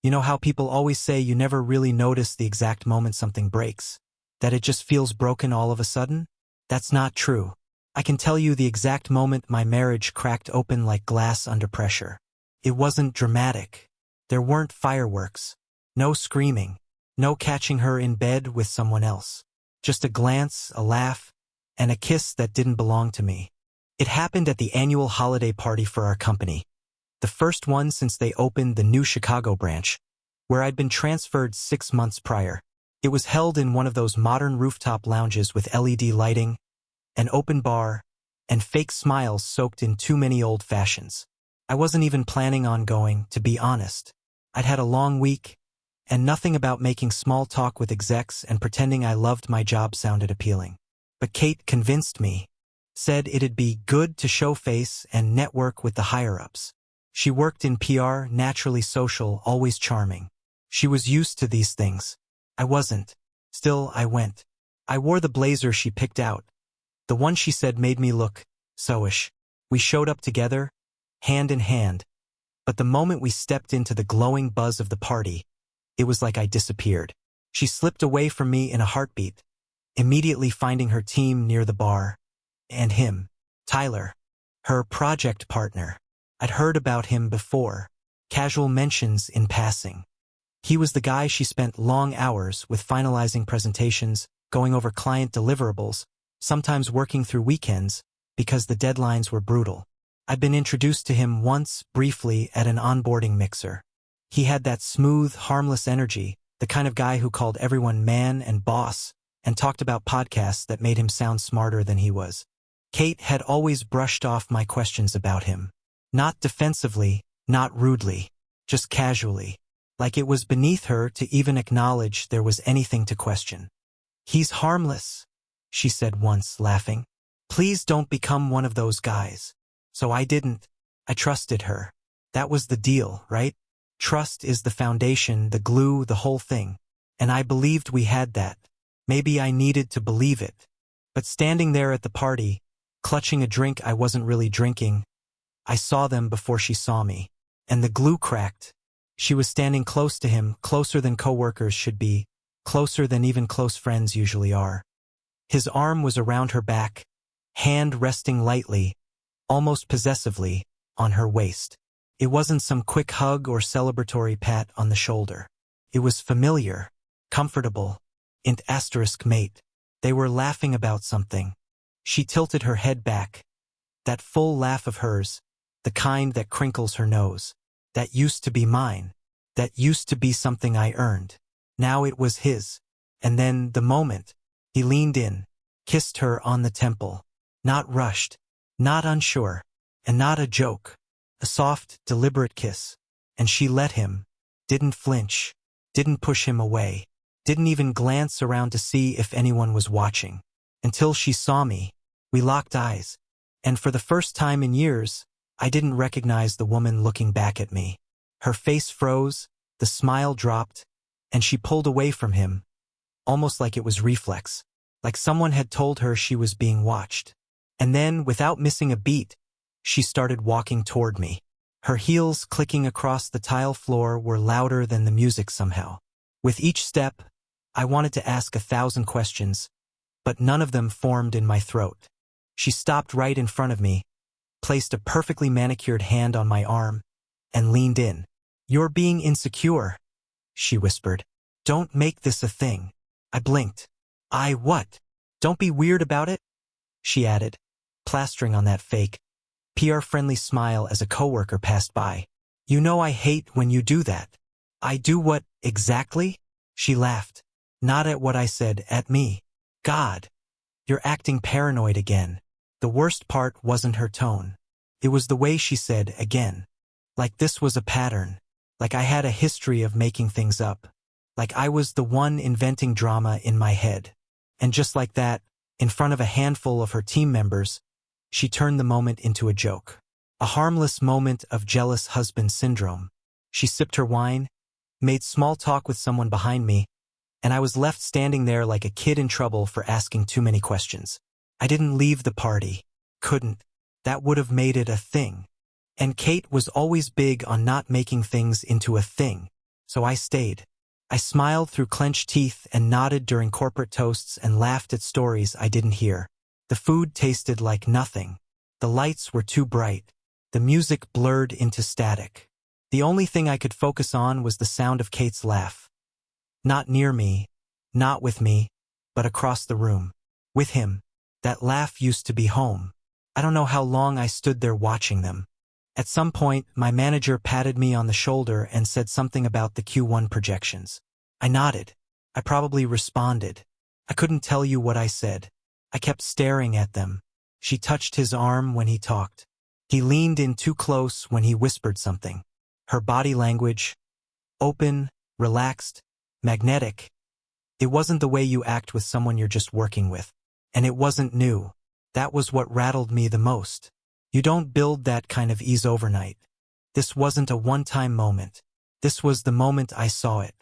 You know how people always say you never really notice the exact moment something breaks? That it just feels broken all of a sudden? That's not true. I can tell you the exact moment my marriage cracked open like glass under pressure. It wasn't dramatic. There weren't fireworks. No screaming. No catching her in bed with someone else. Just a glance, a laugh, and a kiss that didn't belong to me. It happened at the annual holiday party for our company. The first one since they opened the new Chicago branch, where I'd been transferred 6 months prior. It was held in one of those modern rooftop lounges with LED lighting, an open bar, and fake smiles soaked in too many old fashions. I wasn't even planning on going, to be honest. I'd had a long week, and nothing about making small talk with execs and pretending I loved my job sounded appealing. But Kate convinced me, said it'd be good to show face and network with the higher-ups. She worked in PR, naturally social, always charming. She was used to these things. I wasn't. Still, I went. I wore the blazer she picked out. The one she said made me look so-ish. We showed up together, hand in hand. But the moment we stepped into the glowing buzz of the party, it was like I disappeared. She slipped away from me in a heartbeat, immediately finding her team near the bar. And him, Tyler, her project partner. I'd heard about him before, casual mentions in passing. He was the guy she spent long hours with finalizing presentations, going over client deliverables, sometimes working through weekends, because the deadlines were brutal. I'd been introduced to him once, briefly, at an onboarding mixer. He had that smooth, harmless energy, the kind of guy who called everyone man and boss, and talked about podcasts that made him sound smarter than he was. Kate had always brushed off my questions about him. Not defensively, not rudely, just casually, like it was beneath her to even acknowledge there was anything to question. "He's harmless," she said once, laughing. "Please don't become one of those guys." So I didn't. I trusted her. That was the deal, right? Trust is the foundation, the glue, the whole thing. And I believed we had that. Maybe I needed to believe it. But standing there at the party, clutching a drink I wasn't really drinking, I saw them before she saw me. And the glue cracked. She was standing close to him, closer than coworkers should be, closer than even close friends usually are. His arm was around her back, hand resting lightly, almost possessively, on her waist. It wasn't some quick hug or celebratory pat on the shoulder. It was familiar, comfortable, mate. They were laughing about something. She tilted her head back. That full laugh of hers, the kind that crinkles her nose. That used to be mine. That used to be something I earned. Now it was his. And then, the moment, he leaned in, kissed her on the temple. Not rushed, not unsure, and not a joke. A soft, deliberate kiss. And she let him. Didn't flinch. Didn't push him away. Didn't even glance around to see if anyone was watching. Until she saw me. We locked eyes. And for the first time in years, I didn't recognize the woman looking back at me. Her face froze, the smile dropped, and she pulled away from him, almost like it was reflex, like someone had told her she was being watched. And then, without missing a beat, she started walking toward me. Her heels clicking across the tile floor were louder than the music somehow. With each step, I wanted to ask 1,000 questions, but none of them formed in my throat. She stopped right in front of me, placed a perfectly manicured hand on my arm, and leaned in. "You're being insecure," she whispered. "Don't make this a thing." I blinked. What? Don't be weird about it," she added, plastering on that fake, PR-friendly smile as a coworker passed by. "You know I hate when you do that." "I do what, exactly?" She laughed. Not at what I said, at me. "God, you're acting paranoid again." The worst part wasn't her tone. It was the way she said again. Like this was a pattern. Like I had a history of making things up. Like I was the one inventing drama in my head. And just like that, in front of a handful of her team members, she turned the moment into a joke. A harmless moment of jealous husband syndrome. She sipped her wine, made small talk with someone behind me, and I was left standing there like a kid in trouble for asking too many questions. I didn't leave the party. Couldn't. That would have made it a thing. And Kate was always big on not making things into a thing. So I stayed. I smiled through clenched teeth and nodded during corporate toasts and laughed at stories I didn't hear. The food tasted like nothing. The lights were too bright. The music blurred into static. The only thing I could focus on was the sound of Kate's laugh. Not near me, not with me, but across the room. With him. That laugh used to be home. I don't know how long I stood there watching them. At some point, my manager patted me on the shoulder and said something about the Q1 projections. I nodded. I probably responded. I couldn't tell you what I said. I kept staring at them. She touched his arm when he talked. He leaned in too close when he whispered something. Her body language, open, relaxed, magnetic. It wasn't the way you act with someone you're just working with. And it wasn't new. That was what rattled me the most. You don't build that kind of ease overnight. This wasn't a one-time moment. This was the moment I saw it.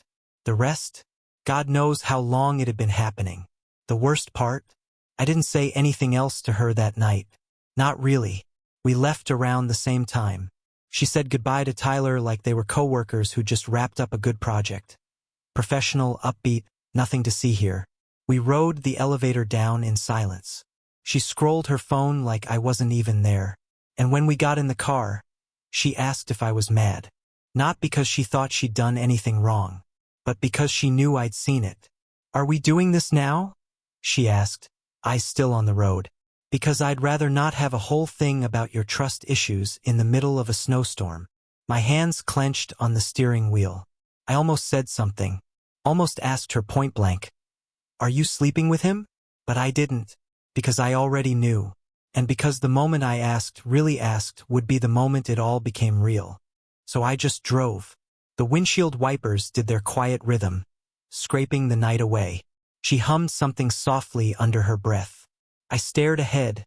The rest? God knows how long it had been happening. The worst part? I didn't say anything else to her that night. Not really. We left around the same time. She said goodbye to Tyler like they were coworkers who just wrapped up a good project. Professional, upbeat, nothing to see here. We rode the elevator down in silence. She scrolled her phone like I wasn't even there. And when we got in the car, she asked if I was mad. Not because she thought she'd done anything wrong, but because she knew I'd seen it. Are we doing this now? She asked, eyes still on the road. Because I'd rather not have a whole thing about your trust issues in the middle of a snowstorm. My hands clenched on the steering wheel. I almost said something. Almost asked her point blank. Are you sleeping with him? But I didn't. Because I already knew. And because the moment I asked, really asked, would be the moment it all became real. So I just drove. The windshield wipers did their quiet rhythm, scraping the night away. She hummed something softly under her breath. I stared ahead,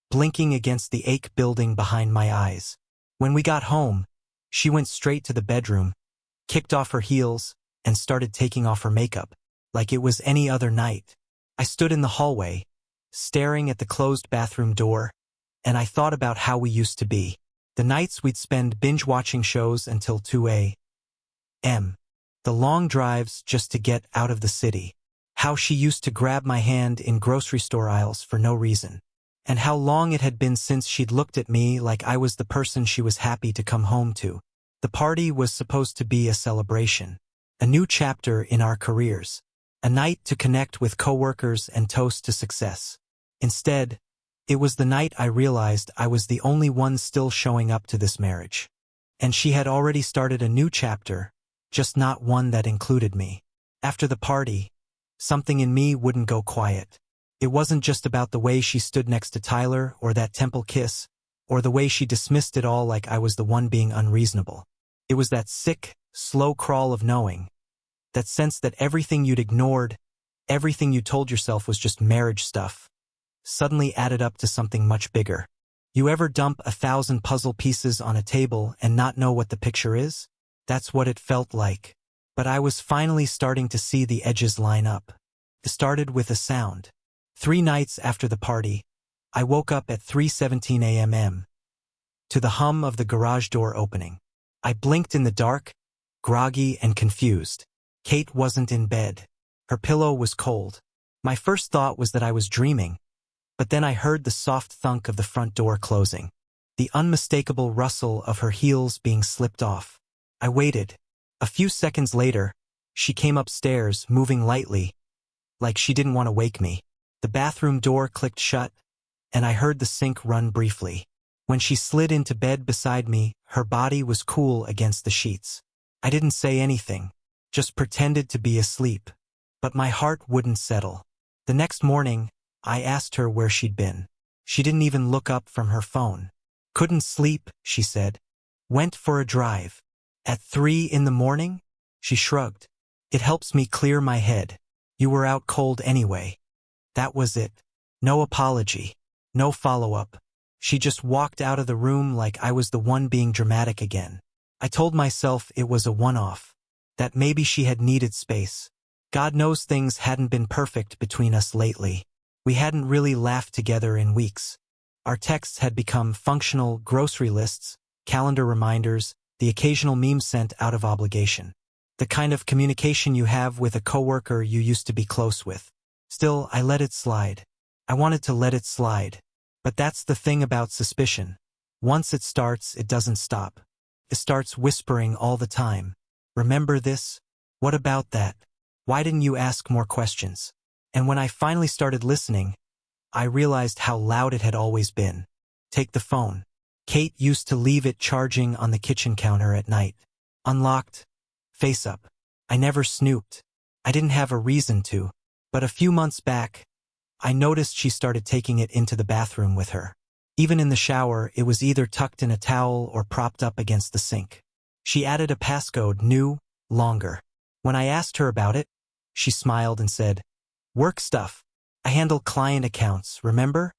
blinking against the ache building behind my eyes. When we got home, she went straight to the bedroom, kicked off her heels, and started taking off her makeup, like it was any other night. I stood in the hallway, staring at the closed bathroom door, and I thought about how we used to be. The nights we'd spend binge-watching shows until 2 a.m. The long drives just to get out of the city. How she used to grab my hand in grocery store aisles for no reason. And how long it had been since she'd looked at me like I was the person she was happy to come home to. The party was supposed to be a celebration. A new chapter in our careers. A night to connect with coworkers and toast to success. Instead, it was the night I realized I was the only one still showing up to this marriage. And she had already started a new chapter, just not one that included me. After the party, something in me wouldn't go quiet. It wasn't just about the way she stood next to Tyler or that temple kiss, or the way she dismissed it all like I was the one being unreasonable. It was that sick, slow crawl of knowing. That sense that everything you'd ignored, everything you told yourself was just marriage stuff, suddenly added up to something much bigger. You ever dump 1,000 puzzle pieces on a table and not know what the picture is? That's what it felt like. But I was finally starting to see the edges line up. It started with a sound. 3 nights after the party, I woke up at 3:17 a.m. to the hum of the garage door opening. I blinked in the dark, groggy and confused. Kate wasn't in bed. Her pillow was cold. My first thought was that I was dreaming, but then I heard the soft thunk of the front door closing, the unmistakable rustle of her heels being slipped off. I waited. A few seconds later, she came upstairs, moving lightly, like she didn't want to wake me. The bathroom door clicked shut, and I heard the sink run briefly. When she slid into bed beside me, her body was cool against the sheets. I didn't say anything, just pretended to be asleep. But my heart wouldn't settle. The next morning, I asked her where she'd been. She didn't even look up from her phone. Couldn't sleep, she said. Went for a drive. At 3 in the morning? She shrugged. It helps me clear my head. You were out cold anyway. That was it. No apology. No follow-up. She just walked out of the room like I was the one being dramatic again. I told myself it was a one-off. That maybe she had needed space. God knows things hadn't been perfect between us lately. We hadn't really laughed together in weeks. Our texts had become functional grocery lists, calendar reminders, the occasional meme sent out of obligation. The kind of communication you have with a coworker you used to be close with. Still, I let it slide. I wanted to let it slide. But that's the thing about suspicion. Once it starts, it doesn't stop. It starts whispering all the time. Remember this? What about that? Why didn't you ask more questions? And when I finally started listening, I realized how loud it had always been. Take the phone. Kate used to leave it charging on the kitchen counter at night. Unlocked. Face up. I never snooped. I didn't have a reason to. But a few months back, I noticed she started taking it into the bathroom with her. Even in the shower, it was either tucked in a towel or propped up against the sink. She added a passcode, new, longer. When I asked her about it, she smiled and said, "Work stuff. I handle client accounts, remember?"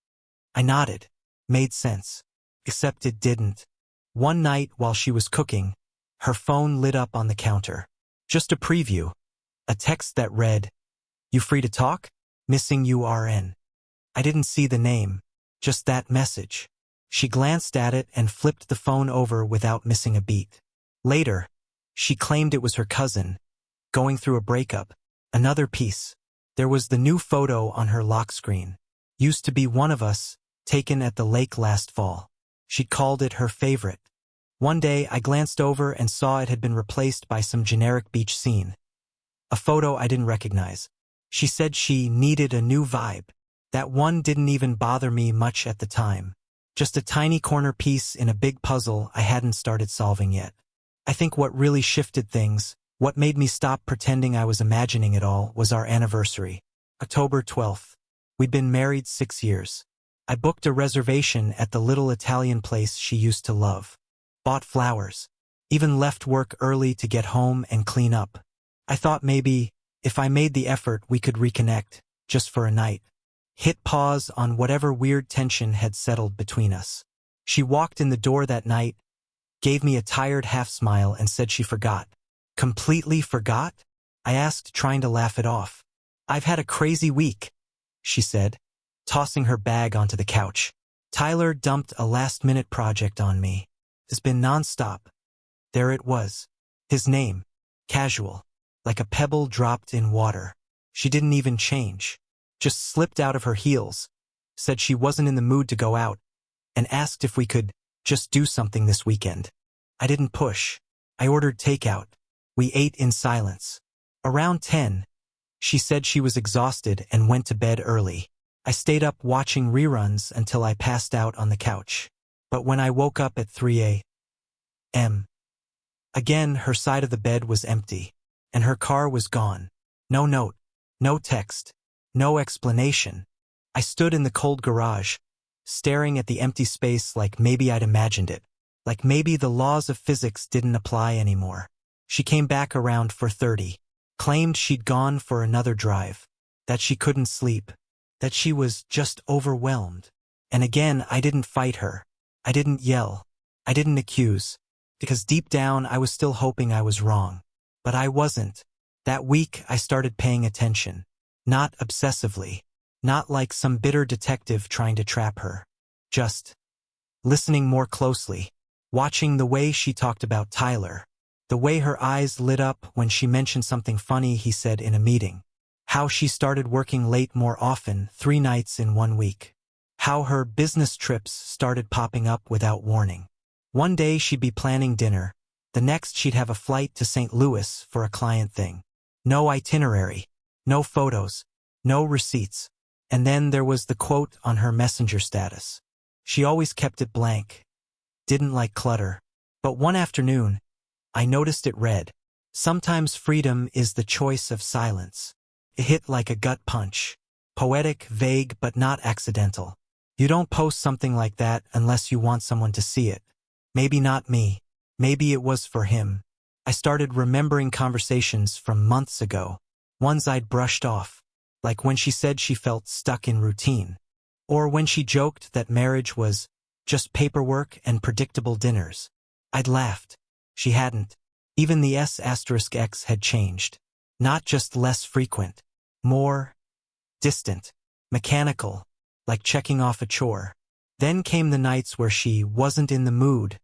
I nodded. Made sense. Except it didn't. One night while she was cooking, her phone lit up on the counter. Just a preview. A text that read, "You free to talk? Missing URN." I didn't see the name, just that message. She glanced at it and flipped the phone over without missing a beat. Later, she claimed it was her cousin, going through a breakup. Another piece. There was the new photo on her lock screen. Used to be one of us, taken at the lake last fall. She called it her favorite. One day, I glanced over and saw it had been replaced by some generic beach scene. A photo I didn't recognize. She said she needed a new vibe. That one didn't even bother me much at the time. Just a tiny corner piece in a big puzzle I hadn't started solving yet. I think what really shifted things, what made me stop pretending I was imagining it all, was our anniversary. October 12th. We'd been married 6 years. I booked a reservation at the little Italian place she used to love. Bought flowers. Even left work early to get home and clean up. I thought maybe, if I made the effort, we could reconnect, just for a night. Hit pause on whatever weird tension had settled between us. She walked in the door that night, gave me a tired half-smile and said she forgot. Completely forgot? I asked, trying to laugh it off. "I've had a crazy week," she said, tossing her bag onto the couch. "Tyler dumped a last-minute project on me. It's been non-stop." There it was. His name. Casual. Like a pebble dropped in water. She didn't even change. Just slipped out of her heels. Said she wasn't in the mood to go out. And asked if we could just do something this weekend. I didn't push. I ordered takeout. We ate in silence. Around 10, she said she was exhausted and went to bed early. I stayed up watching reruns until I passed out on the couch. But when I woke up at 3 a.m., again her side of the bed was empty, and her car was gone. No note, no text, no explanation. I stood in the cold garage, staring at the empty space like maybe I'd imagined it, like maybe the laws of physics didn't apply anymore. She came back around 4:30, claimed she'd gone for another drive, that she couldn't sleep, that she was just overwhelmed. And again, I didn't fight her. I didn't yell. I didn't accuse. Because deep down, I was still hoping I was wrong. But I wasn't. That week, I started paying attention. Not obsessively. Not like some bitter detective trying to trap her. Just listening more closely. Watching the way she talked about Tyler. The way her eyes lit up when she mentioned something funny he said in a meeting. How she started working late more often, 3 nights in 1 week. How her business trips started popping up without warning. One day she'd be planning dinner. The next she'd have a flight to St. Louis for a client thing. No itinerary. No photos. No receipts. And then there was the quote on her messenger status. She always kept it blank. Didn't like clutter. But one afternoon, I noticed it read, "Sometimes freedom is the choice of silence." It hit like a gut punch. Poetic, vague, but not accidental. You don't post something like that unless you want someone to see it. Maybe not me. Maybe it was for him. I started remembering conversations from months ago. Ones I'd brushed off. Like when she said she felt stuck in routine. Or when she joked that marriage was just paperwork and predictable dinners. I'd laughed. She hadn't. Even the S*X had changed. Not just less frequent. More distant. Mechanical. Like checking off a chore. Then came the nights where she wasn't in the mood,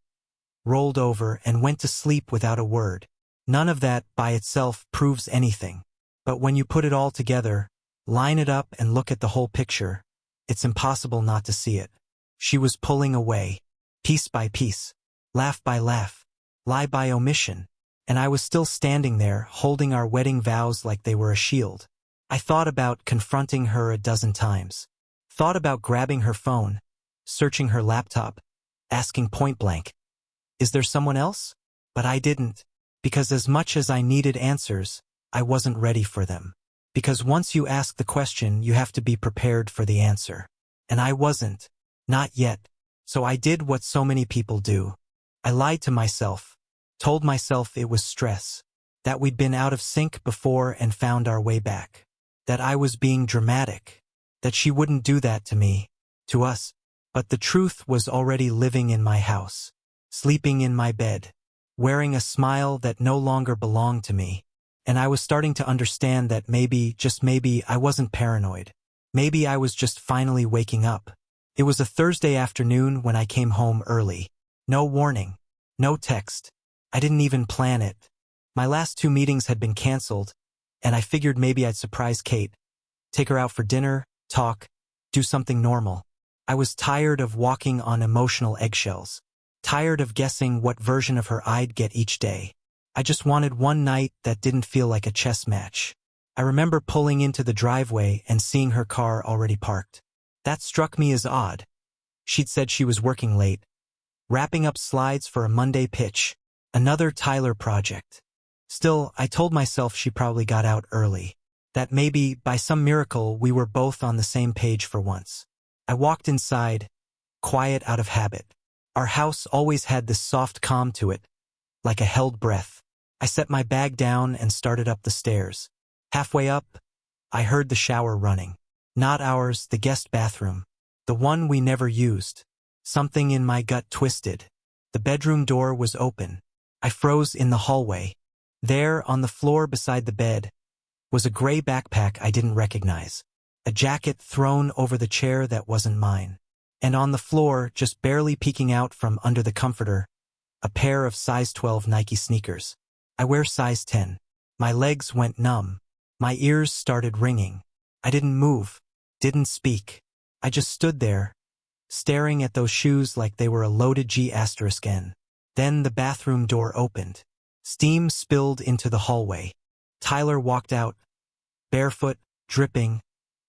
rolled over and went to sleep without a word. None of that by itself proves anything. But when you put it all together, line it up and look at the whole picture, it's impossible not to see it. She was pulling away, piece by piece, laugh by laugh, lie by omission, and I was still standing there holding our wedding vows like they were a shield. I thought about confronting her a dozen times. Thought about grabbing her phone, searching her laptop, asking point blank, "Is there someone else?" But I didn't, because as much as I needed answers, I wasn't ready for them. Because once you ask the question, you have to be prepared for the answer. And I wasn't. Not yet. So I did what so many people do. I lied to myself, told myself it was stress, that we'd been out of sync before and found our way back, that I was being dramatic, that she wouldn't do that to me, to us. But the truth was already living in my house, sleeping in my bed, wearing a smile that no longer belonged to me. And I was starting to understand that maybe, just maybe, I wasn't paranoid. Maybe I was just finally waking up. It was a Thursday afternoon when I came home early. No warning. No text. I didn't even plan it. My last 2 meetings had been canceled, and I figured maybe I'd surprise Kate. Take her out for dinner, talk, do something normal. I was tired of walking on emotional eggshells. Tired of guessing what version of her I'd get each day. I just wanted one night that didn't feel like a chess match. I remember pulling into the driveway and seeing her car already parked. That struck me as odd. She'd said she was working late, wrapping up slides for a Monday pitch, another Tyler project. Still, I told myself she probably got out early, that maybe, by some miracle, we were both on the same page for once. I walked inside, quiet out of habit. Our house always had this soft calm to it, like a held breath. I set my bag down and started up the stairs. Halfway up, I heard the shower running. Not ours, the guest bathroom. The one we never used. Something in my gut twisted. The bedroom door was open. I froze in the hallway. There, on the floor beside the bed, was a gray backpack I didn't recognize. A jacket thrown over the chair that wasn't mine. And on the floor, just barely peeking out from under the comforter, a pair of size 12 Nike sneakers. I wear size 10. My legs went numb. My ears started ringing. I didn't move, didn't speak. I just stood there, staring at those shoes like they were a loaded G***N. Then the bathroom door opened. Steam spilled into the hallway. Tyler walked out, barefoot, dripping,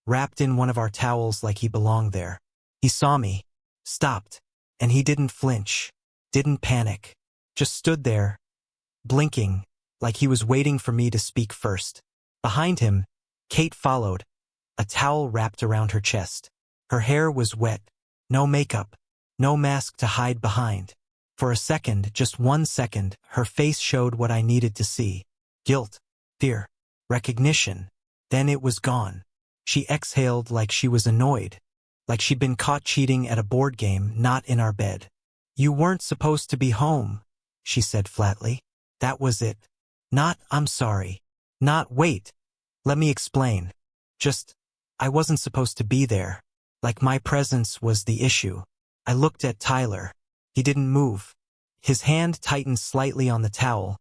wrapped in one of our towels like he belonged there. He saw me, stopped, and he didn't flinch, didn't panic, just stood there, blinking, like he was waiting for me to speak first. Behind him, Kate followed, a towel wrapped around her chest. Her hair was wet, no makeup, no mask to hide behind. For a second, just 1 second, her face showed what I needed to see. Guilt, fear, recognition. Then it was gone. She exhaled like she was annoyed, like she'd been caught cheating at a board game, not in our bed. "You weren't supposed to be home," she said flatly. That was it. Not, "I'm sorry." Not, "Wait, let me explain." Just, I wasn't supposed to be there. Like my presence was the issue. I looked at Tyler. He didn't move. His hand tightened slightly on the towel,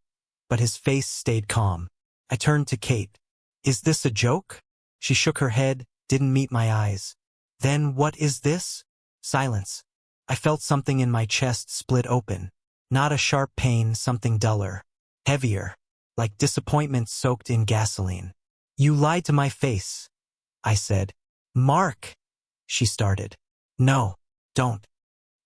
but his face stayed calm. I turned to Kate. "Is this a joke?" She shook her head, didn't meet my eyes. "Then what is this?" Silence. I felt something in my chest split open. Not a sharp pain, something duller, heavier, like disappointment soaked in gasoline. "You lied to my face," I said. "Mark," she started. "No, don't."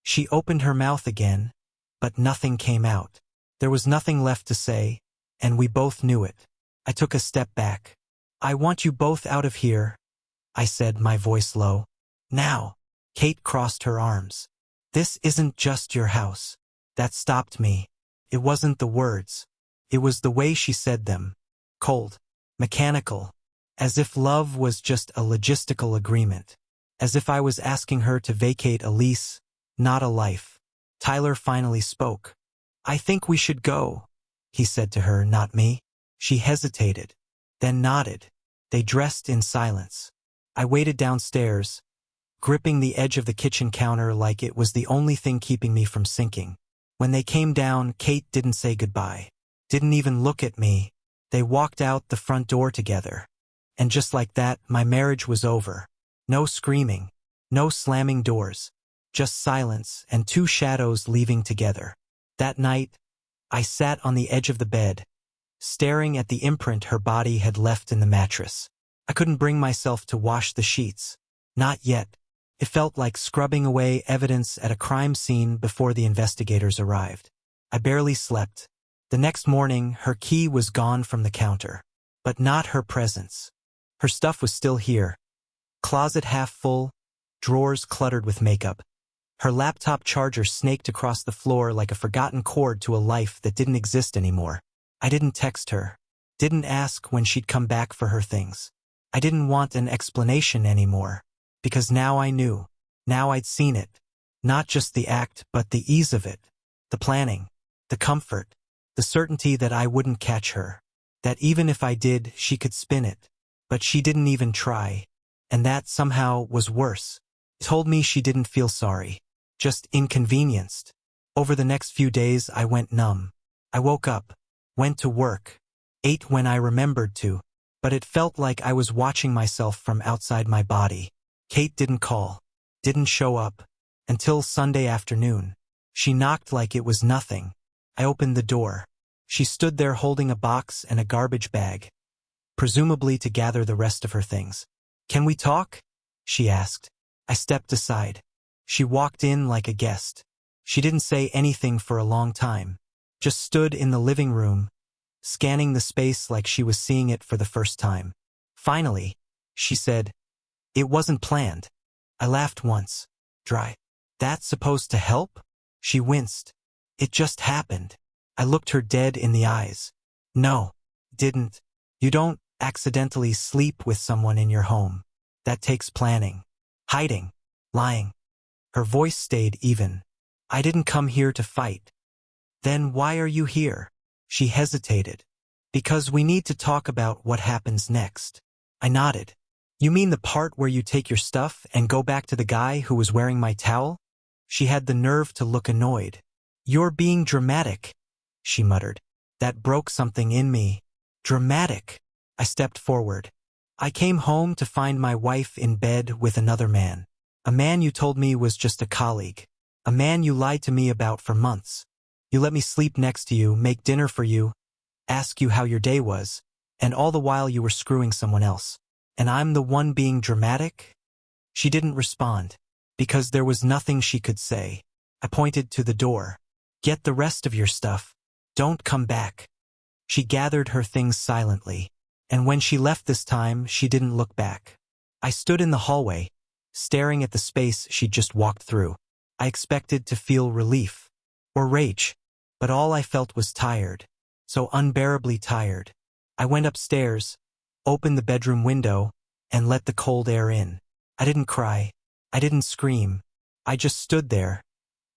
She opened her mouth again, but nothing came out. There was nothing left to say, and we both knew it. I took a step back. "I want you both out of here," I said, my voice low. "Now." Kate crossed her arms. "This isn't just your house." That stopped me. It wasn't the words. It was the way she said them. Cold. Mechanical. As if love was just a logistical agreement. As if I was asking her to vacate a lease, not a life. Tyler finally spoke. "I think we should go," he said to her, not me. She hesitated, then nodded. They dressed in silence. I waited downstairs, gripping the edge of the kitchen counter like it was the only thing keeping me from sinking. When they came down, Kate didn't say goodbye. Didn't even look at me. They walked out the front door together. And just like that, my marriage was over. No screaming. No slamming doors. Just silence and two shadows leaving together. That night, I sat on the edge of the bed, staring at the imprint her body had left in the mattress. I couldn't bring myself to wash the sheets. Not yet. It felt like scrubbing away evidence at a crime scene before the investigators arrived. I barely slept. The next morning, her key was gone from the counter. But not her presence. Her stuff was still here. Closet half full, drawers cluttered with makeup. Her laptop charger snaked across the floor like a forgotten cord to a life that didn't exist anymore. I didn't text her. Didn't ask when she'd come back for her things. I didn't want an explanation anymore. Because now I knew. Now I'd seen it. Not just the act, but the ease of it. The planning. The comfort. The certainty that I wouldn't catch her. That even if I did, she could spin it. But she didn't even try. And that somehow was worse. It told me she didn't feel sorry. Just inconvenienced. Over the next few days, I went numb. I woke up, went to work, ate when I remembered to, but it felt like I was watching myself from outside my body. Kate didn't call, didn't show up, until Sunday afternoon. She knocked like it was nothing. I opened the door. She stood there holding a box and a garbage bag, presumably to gather the rest of her things. "Can we talk?" she asked. I stepped aside. She walked in like a guest. She didn't say anything for a long time. Just stood in the living room, scanning the space like she was seeing it for the first time. Finally, she said, "It wasn't planned." I laughed once. Dry. "That's supposed to help?" She winced. "It just happened." I looked her dead in the eyes. "No, didn't. You don't accidentally sleep with someone in your home. That takes planning. Hiding. Lying." Her voice stayed even. "I didn't come here to fight." "Then why are you here?" She hesitated. "Because we need to talk about what happens next." I nodded. "You mean the part where you take your stuff and go back to the guy who was wearing my towel?" She had the nerve to look annoyed. "You're being dramatic," she muttered. That broke something in me. Dramatic. I stepped forward. "I came home to find my wife in bed with another man. A man you told me was just a colleague. A man you lied to me about for months. You let me sleep next to you, make dinner for you, ask you how your day was, and all the while you were screwing someone else. And I'm the one being dramatic?" She didn't respond, because there was nothing she could say. I pointed to the door. "Get the rest of your stuff. Don't come back." She gathered her things silently, and when she left this time, she didn't look back. I stood in the hallway, staring at the space she'd just walked through. I expected to feel relief, or rage, but all I felt was tired, so unbearably tired. I went upstairs, opened the bedroom window, and let the cold air in. I didn't cry. I didn't scream. I just stood there,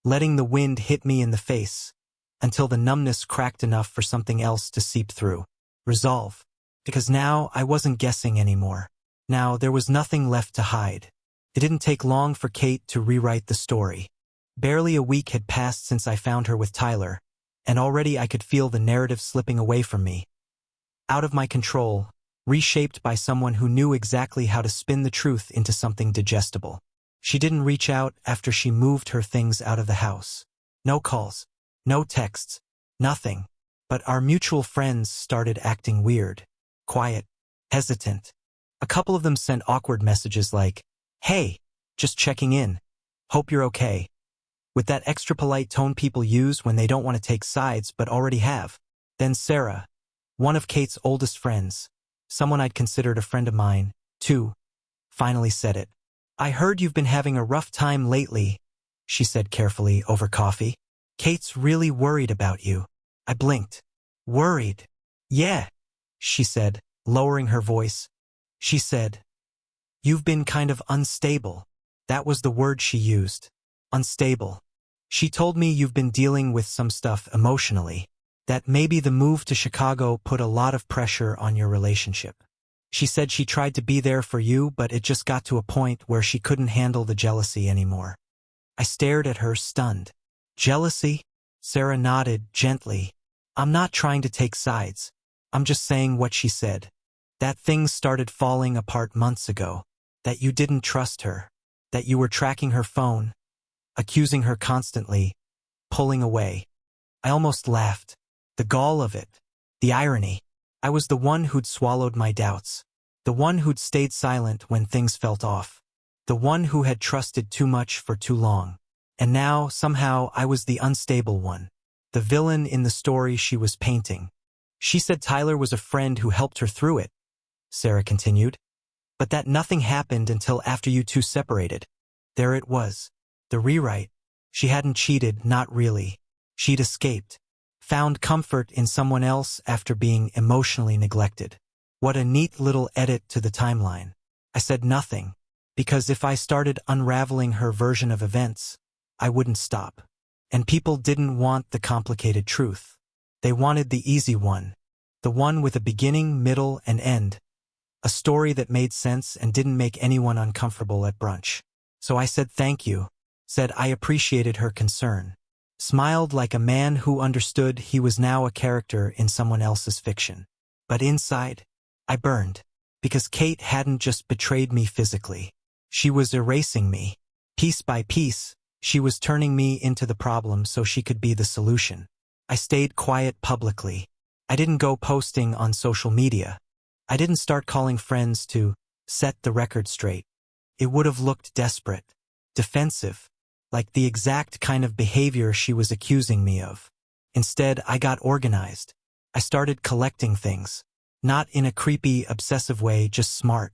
letting the wind hit me in the face, until the numbness cracked enough for something else to seep through. Resolve. Because now I wasn't guessing anymore. Now there was nothing left to hide. It didn't take long for Kate to rewrite the story. Barely a week had passed since I found her with Tyler, and already I could feel the narrative slipping away from me. Out of my control, reshaped by someone who knew exactly how to spin the truth into something digestible. She didn't reach out after she moved her things out of the house. No calls, no texts, nothing. But our mutual friends started acting weird, quiet, hesitant. A couple of them sent awkward messages like, "Hey, just checking in. Hope you're okay." With that extra polite tone people use when they don't want to take sides but already have. Then Sarah, one of Kate's oldest friends, someone I'd considered a friend of mine, too, finally said it. "I heard you've been having a rough time lately," she said carefully over coffee. "Kate's really worried about you." I blinked. "Worried?" "Yeah," she said, lowering her voice. She said, "You've been kind of unstable." That was the word she used. Unstable. She told me you've been dealing with some stuff emotionally. That maybe the move to Chicago put a lot of pressure on your relationship. She said she tried to be there for you, but it just got to a point where she couldn't handle the jealousy anymore. I stared at her, stunned. "Jealousy?" Sarah nodded gently. I'm not trying to take sides. I'm just saying what she said. That things started falling apart months ago. That you didn't trust her. That you were tracking her phone, accusing her constantly, pulling away. I almost laughed. The gall of it. The irony. I was the one who'd swallowed my doubts. The one who'd stayed silent when things felt off. The one who had trusted too much for too long. And now, somehow, I was the unstable one. The villain in the story she was painting. She said Tyler was a friend who helped her through it, Sarah continued. But that nothing happened until after you two separated. There it was. The rewrite. She hadn't cheated, not really. She'd escaped. Found comfort in someone else after being emotionally neglected. What a neat little edit to the timeline. I said nothing, because if I started unraveling her version of events, I wouldn't stop. And people didn't want the complicated truth. They wanted the easy one. The one with a beginning, middle, and end. A story that made sense and didn't make anyone uncomfortable at brunch. So I said thank you, said I appreciated her concern. Smiled like a man who understood he was now a character in someone else's fiction. But inside, I burned. Because Kate hadn't just betrayed me physically. She was erasing me. Piece by piece, she was turning me into the problem so she could be the solution. I stayed quiet publicly. I didn't go posting on social media. I didn't start calling friends to set the record straight. It would have looked desperate, defensive, like the exact kind of behavior she was accusing me of. Instead, I got organized. I started collecting things. Not in a creepy, obsessive way, just smart,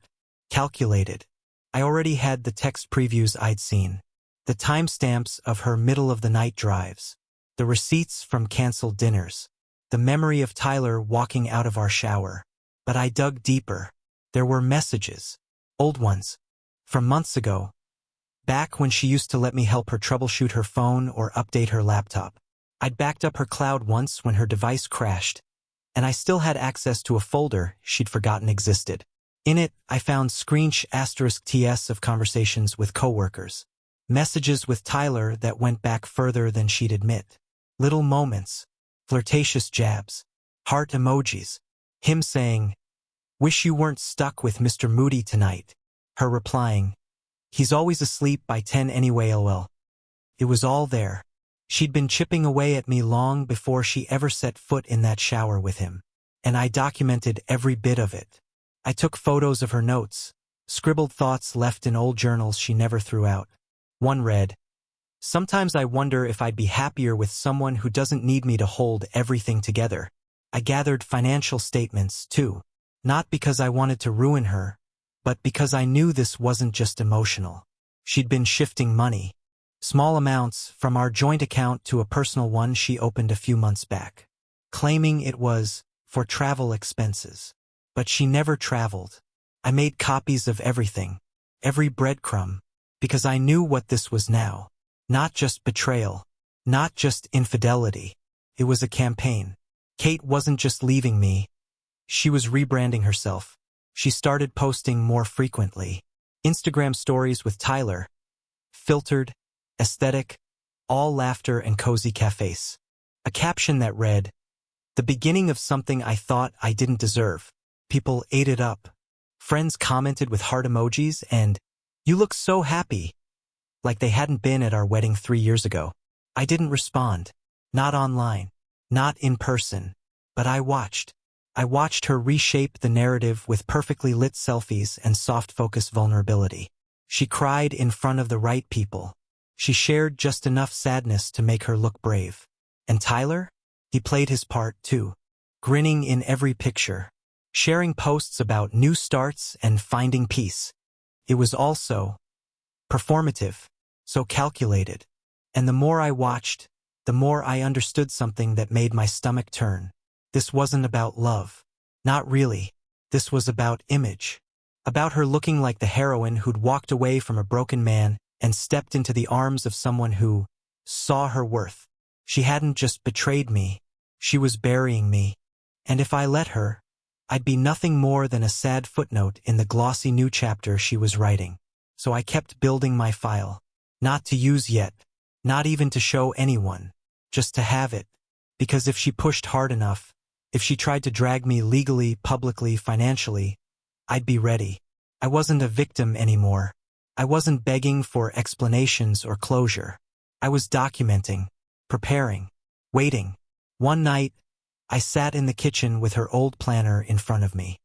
calculated. I already had the text previews I'd seen, the timestamps of her middle-of-the-night drives, the receipts from canceled dinners, the memory of Tyler walking out of our shower. But I dug deeper. There were messages, old ones, from months ago, back when she used to let me help her troubleshoot her phone or update her laptop. I'd backed up her cloud once when her device crashed, and I still had access to a folder she'd forgotten existed. In it, I found *TS of conversations with coworkers, messages with Tyler that went back further than she'd admit. Little moments, flirtatious jabs, heart emojis, him saying, "Wish you weren't stuck with Mr. Moody tonight." Her replying, "He's always asleep by 10 anyway, lol." It was all there. She'd been chipping away at me long before she ever set foot in that shower with him. And I documented every bit of it. I took photos of her notes, scribbled thoughts left in old journals she never threw out. One read, "Sometimes I wonder if I'd be happier with someone who doesn't need me to hold everything together." I gathered financial statements, too. Not because I wanted to ruin her, but because I knew this wasn't just emotional. She'd been shifting money. Small amounts from our joint account to a personal one she opened a few months back, claiming it was for travel expenses. But she never traveled. I made copies of everything, every breadcrumb, because I knew what this was now. Not just betrayal, not just infidelity. It was a campaign. Kate wasn't just leaving me. She was rebranding herself. She started posting more frequently. Instagram stories with Tyler. Filtered, aesthetic, all laughter and cozy cafes. A caption that read, "The beginning of something I thought I didn't deserve." People ate it up. Friends commented with heart emojis and, "You look so happy," like they hadn't been at our wedding 3 years ago. I didn't respond. Not online. Not in person. But I watched. I watched her reshape the narrative with perfectly lit selfies and soft focus vulnerability. She cried in front of the right people. She shared just enough sadness to make her look brave. And Tyler? He played his part too. Grinning in every picture. Sharing posts about new starts and finding peace. It was also performative, so calculated. And the more I watched, the more I understood something that made my stomach turn. This wasn't about love. Not really. This was about image. About her looking like the heroine who'd walked away from a broken man and stepped into the arms of someone who saw her worth. She hadn't just betrayed me. She was burying me. And if I let her, I'd be nothing more than a sad footnote in the glossy new chapter she was writing. So I kept building my file. Not to use yet. Not even to show anyone. Just to have it. Because if she pushed hard enough, if she tried to drag me legally, publicly, financially, I'd be ready. I wasn't a victim anymore. I wasn't begging for explanations or closure. I was documenting, preparing, waiting. One night, I sat in the kitchen with her old planner in front of me.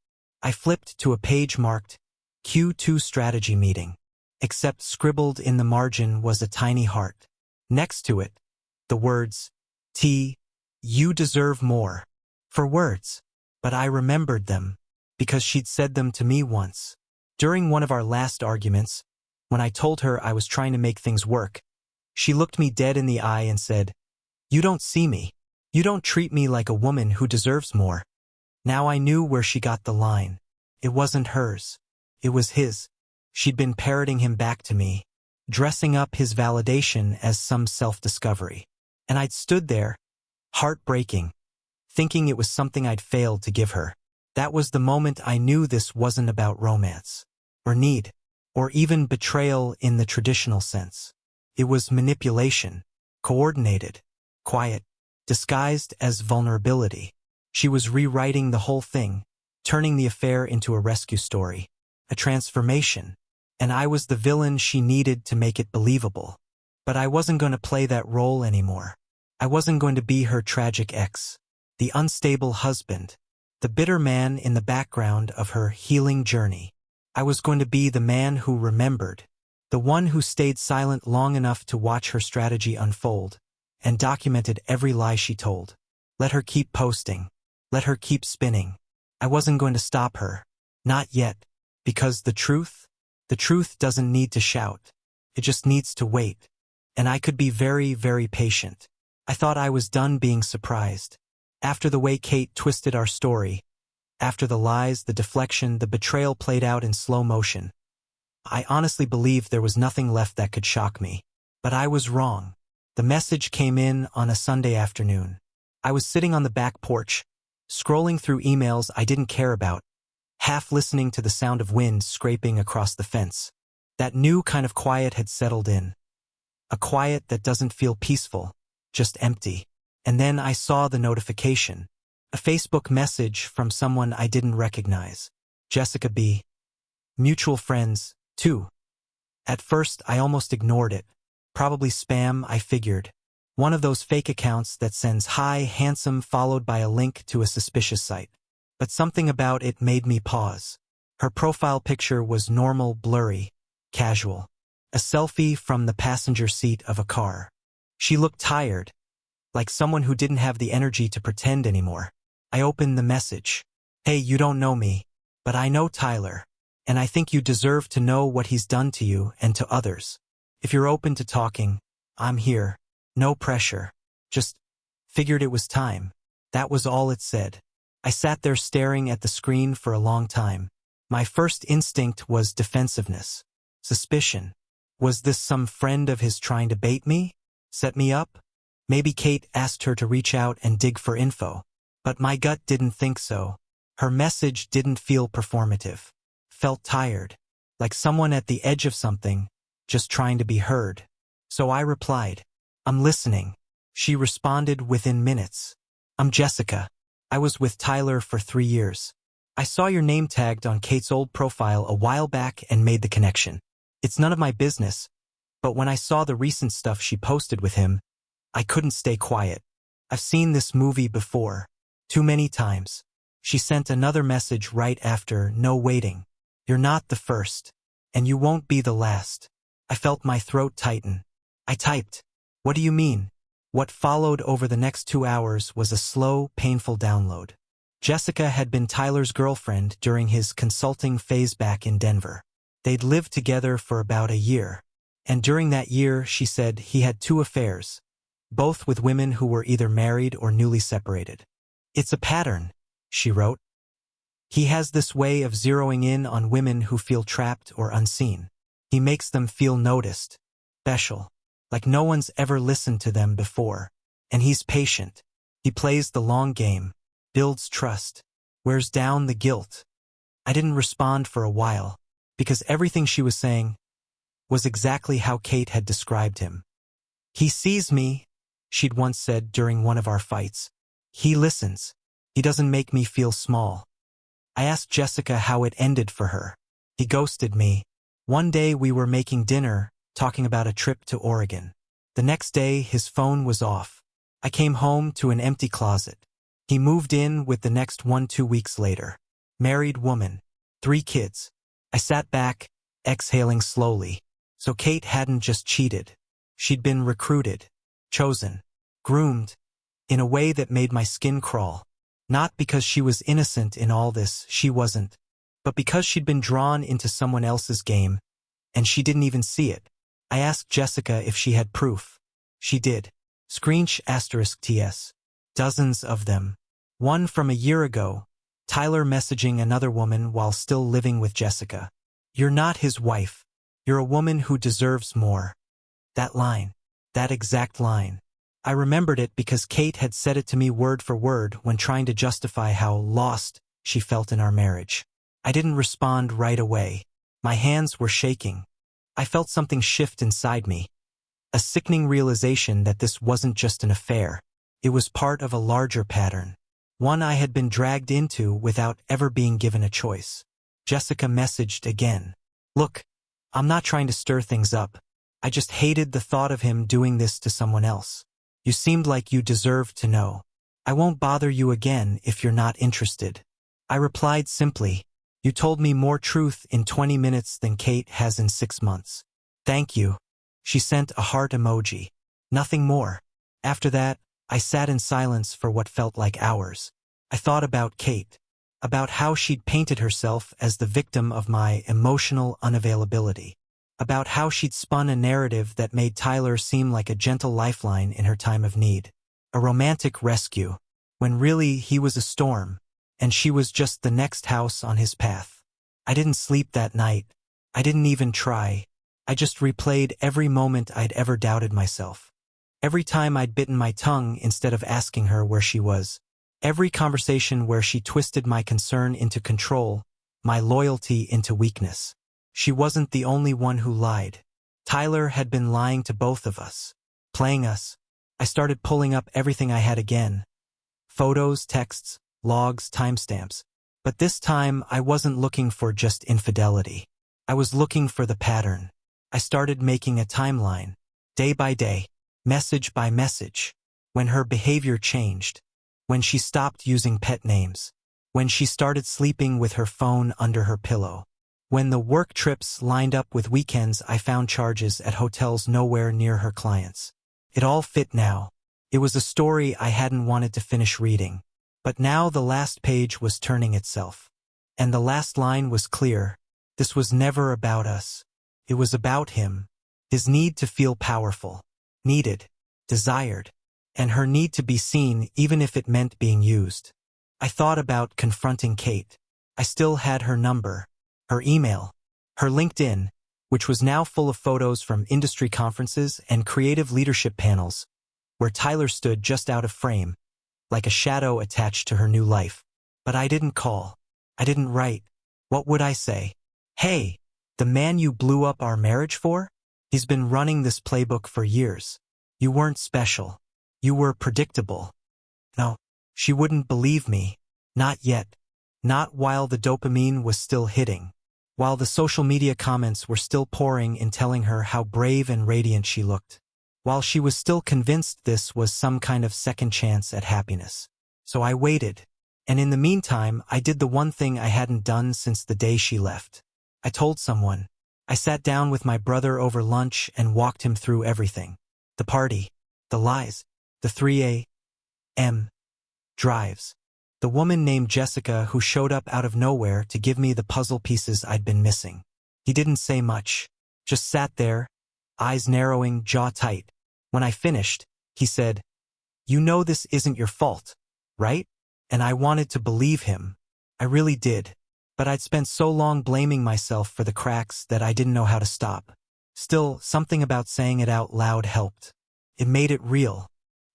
I flipped to a page marked Q2 strategy meeting, except scribbled in the margin was a tiny heart. Next to it, the words, T, you deserve more. For words. But I remembered them, because she'd said them to me once. During one of our last arguments, when I told her I was trying to make things work, she looked me dead in the eye and said, "You don't see me. You don't treat me like a woman who deserves more." Now I knew where she got the line. It wasn't hers. It was his. She'd been parroting him back to me, dressing up his validation as some self-discovery. And I'd stood there, heartbreaking, thinking it was something I'd failed to give her. That was the moment I knew this wasn't about romance, or need, or even betrayal in the traditional sense. It was manipulation, coordinated, quiet, disguised as vulnerability. She was rewriting the whole thing, turning the affair into a rescue story, a transformation, and I was the villain she needed to make it believable. But I wasn't going to play that role anymore. I wasn't going to be her tragic ex, the unstable husband, the bitter man in the background of her healing journey. I was going to be the man who remembered, the one who stayed silent long enough to watch her strategy unfold, and documented every lie she told. Let her keep posting. Let her keep spinning. I wasn't going to stop her. Not yet. Because the truth doesn't need to shout. It just needs to wait. And I could be very, very patient. I thought I was done being surprised. After the way Kate twisted our story, after the lies, the deflection, the betrayal played out in slow motion, I honestly believed there was nothing left that could shock me. But I was wrong. The message came in on a Sunday afternoon. I was sitting on the back porch, scrolling through emails I didn't care about, half listening to the sound of wind scraping across the fence. That new kind of quiet had settled in. A quiet that doesn't feel peaceful, just empty. And then I saw the notification. A Facebook message from someone I didn't recognize. Jessica B. Mutual friends, too. At first, I almost ignored it. Probably spam, I figured. One of those fake accounts that sends "Hi, handsome" followed by a link to a suspicious site. But something about it made me pause. Her profile picture was normal, blurry, casual. A selfie from the passenger seat of a car. She looked tired, like someone who didn't have the energy to pretend anymore. I opened the message. "Hey, you don't know me, but I know Tyler, and I think you deserve to know what he's done to you and to others. If you're open to talking, I'm here. No pressure. Just figured it was time." That was all it said. I sat there staring at the screen for a long time. My first instinct was defensiveness. Suspicion. Was this some friend of his trying to bait me? Set me up? Maybe Kate asked her to reach out and dig for info. But my gut didn't think so. Her message didn't feel performative. Felt tired. Like someone at the edge of something, just trying to be heard. So I replied, "I'm listening." She responded within minutes. "I'm Jessica. I was with Tyler for 3 years. I saw your name tagged on Kate's old profile a while back and made the connection. It's none of my business, but when I saw the recent stuff she posted with him, I couldn't stay quiet. I've seen this movie before. Too many times." She sent another message right after, "No waiting. You're not the first, and you won't be the last." I felt my throat tighten. I typed, "What do you mean?" What followed over the next 2 hours was a slow, painful download. Jessica had been Tyler's girlfriend during his consulting phase back in Denver. They'd lived together for about a year. And during that year, she said he had 2 affairs, both with women who were either married or newly separated. "It's a pattern," she wrote. "He has this way of zeroing in on women who feel trapped or unseen. He makes them feel noticed, special, like no one's ever listened to them before. And he's patient. He plays the long game, builds trust, wears down the guilt." I didn't respond for a while, because everything she was saying was exactly how Kate had described him. "He sees me," she'd once said during one of our fights. He listens. He doesn't make me feel small. I asked Jessica how it ended for her. He ghosted me. One day we were making dinner, talking about a trip to Oregon. The next day his phone was off. I came home to an empty closet. He moved in with the next one 2 weeks later. Married woman. 3 kids. I sat back, exhaling slowly. So Kate hadn't just cheated. She'd been recruited, chosen, groomed, in a way that made my skin crawl. Not because she was innocent in all this, she wasn't, but because she'd been drawn into someone else's game, and she didn't even see it. I asked Jessica if she had proof. She did. **TS. Dozens of them. One from a year ago, Tyler messaging another woman while still living with Jessica. "You're not his wife. You're a woman who deserves more." That line. That exact line. I remembered it because Kate had said it to me word for word when trying to justify how lost she felt in our marriage. I didn't respond right away. My hands were shaking. I felt something shift inside me. A sickening realization that this wasn't just an affair. It was part of a larger pattern. One I had been dragged into without ever being given a choice. Jessica messaged again. "Look, I'm not trying to stir things up. I just hated the thought of him doing this to someone else. You seemed like you deserved to know. I won't bother you again if you're not interested." I replied simply, "You told me more truth in 20 minutes than Kate has in 6 months. Thank you." She sent a heart emoji. Nothing more. After that, I sat in silence for what felt like hours. I thought about Kate, about how she'd painted herself as the victim of my emotional unavailability, about how she'd spun a narrative that made Tyler seem like a gentle lifeline in her time of need, a romantic rescue, when really he was a storm, and she was just the next house on his path. I didn't sleep that night. I didn't even try. I just replayed every moment I'd ever doubted myself. Every time I'd bitten my tongue instead of asking her where she was. Every conversation where she twisted my concern into control, my loyalty into weakness. She wasn't the only one who lied. Tyler had been lying to both of us, playing us. I started pulling up everything I had again. Photos, texts, logs, timestamps. But this time I wasn't looking for just infidelity. I was looking for the pattern. I started making a timeline, day by day, message by message, when her behavior changed, when she stopped using pet names, when she started sleeping with her phone under her pillow, when the work trips lined up with weekends I found charges at hotels nowhere near her clients. It all fit now. It was a story I hadn't wanted to finish reading. But now the last page was turning itself. And the last line was clear. This was never about us. It was about him. His need to feel powerful. Needed. Desired. And her need to be seen even if it meant being used. I thought about confronting Kate. I still had her number, her email, her LinkedIn, which was now full of photos from industry conferences and creative leadership panels, where Tyler stood just out of frame, like a shadow attached to her new life. But I didn't call. I didn't write. What would I say? "Hey, the man you blew up our marriage for? He's been running this playbook for years. You weren't special. You were predictable." No, she wouldn't believe me. Not yet. Not while the dopamine was still hitting. While the social media comments were still pouring in telling her how brave and radiant she looked. While she was still convinced this was some kind of second chance at happiness. So I waited. And in the meantime, I did the one thing I hadn't done since the day she left. I told someone. I sat down with my brother over lunch and walked him through everything. The party. The lies. The 3 a.m. drives. The woman named Jessica who showed up out of nowhere to give me the puzzle pieces I'd been missing. He didn't say much. Just sat there, eyes narrowing, jaw tight. When I finished, he said, "You know this isn't your fault, right?" And I wanted to believe him. I really did. But I'd spent so long blaming myself for the cracks that I didn't know how to stop. Still, something about saying it out loud helped. It made it real.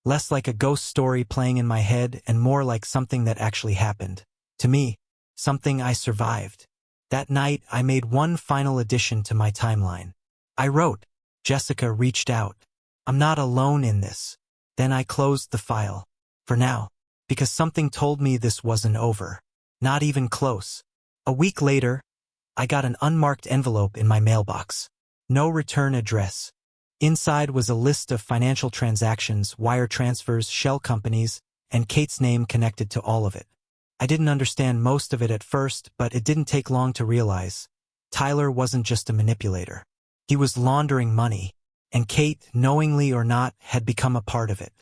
Less like a ghost story playing in my head and more like something that actually happened. To me, something I survived. That night, I made one final addition to my timeline. I wrote, "Jessica reached out. I'm not alone in this." Then I closed the file. For now. because something told me this wasn't over. Not even close. A week later, I got an unmarked envelope in my mailbox. No return address. Inside was a list of financial transactions, wire transfers, shell companies, and Kate's name connected to all of it. I didn't understand most of it at first, but it didn't take long to realize. Tyler wasn't just a manipulator. He was laundering money, and Kate, knowingly or not, had become a part of it.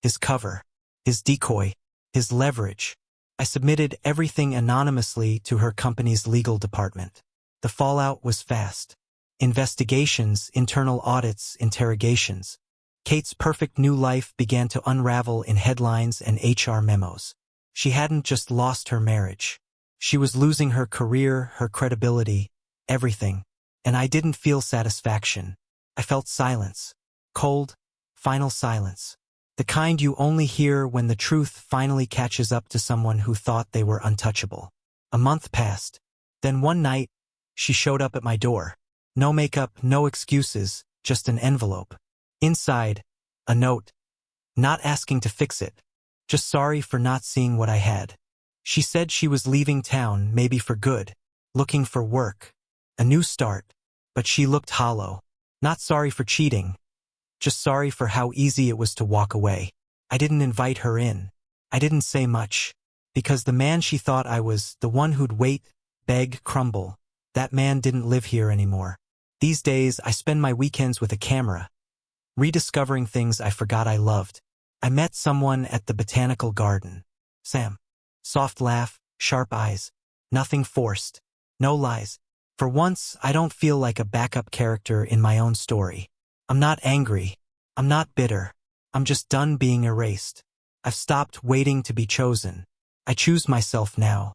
His cover, his decoy, his leverage. I submitted everything anonymously to her company's legal department. The fallout was fast. Investigations, internal audits, interrogations. Kate's perfect new life began to unravel in headlines and HR memos. She hadn't just lost her marriage. She was losing her career, her credibility, everything. And I didn't feel satisfaction. I felt silence. Cold, final silence. The kind you only hear when the truth finally catches up to someone who thought they were untouchable. A month passed. Then one night, she showed up at my door. No makeup, no excuses, just an envelope. Inside, a note. Not asking to fix it. Just sorry for not seeing what I had. She said she was leaving town, maybe for good. Looking for work. A new start. But she looked hollow. Not sorry for cheating. Just sorry for how easy it was to walk away. I didn't invite her in. I didn't say much. Because the man she thought I was, the one who'd wait, beg, crumble, that man didn't live here anymore. These days, I spend my weekends with a camera, rediscovering things I forgot I loved. I met someone at the botanical garden. Sam. Soft laugh, sharp eyes. Nothing forced. No lies. For once, I don't feel like a backup character in my own story. I'm not angry. I'm not bitter. I'm just done being erased. I've stopped waiting to be chosen. I choose myself now.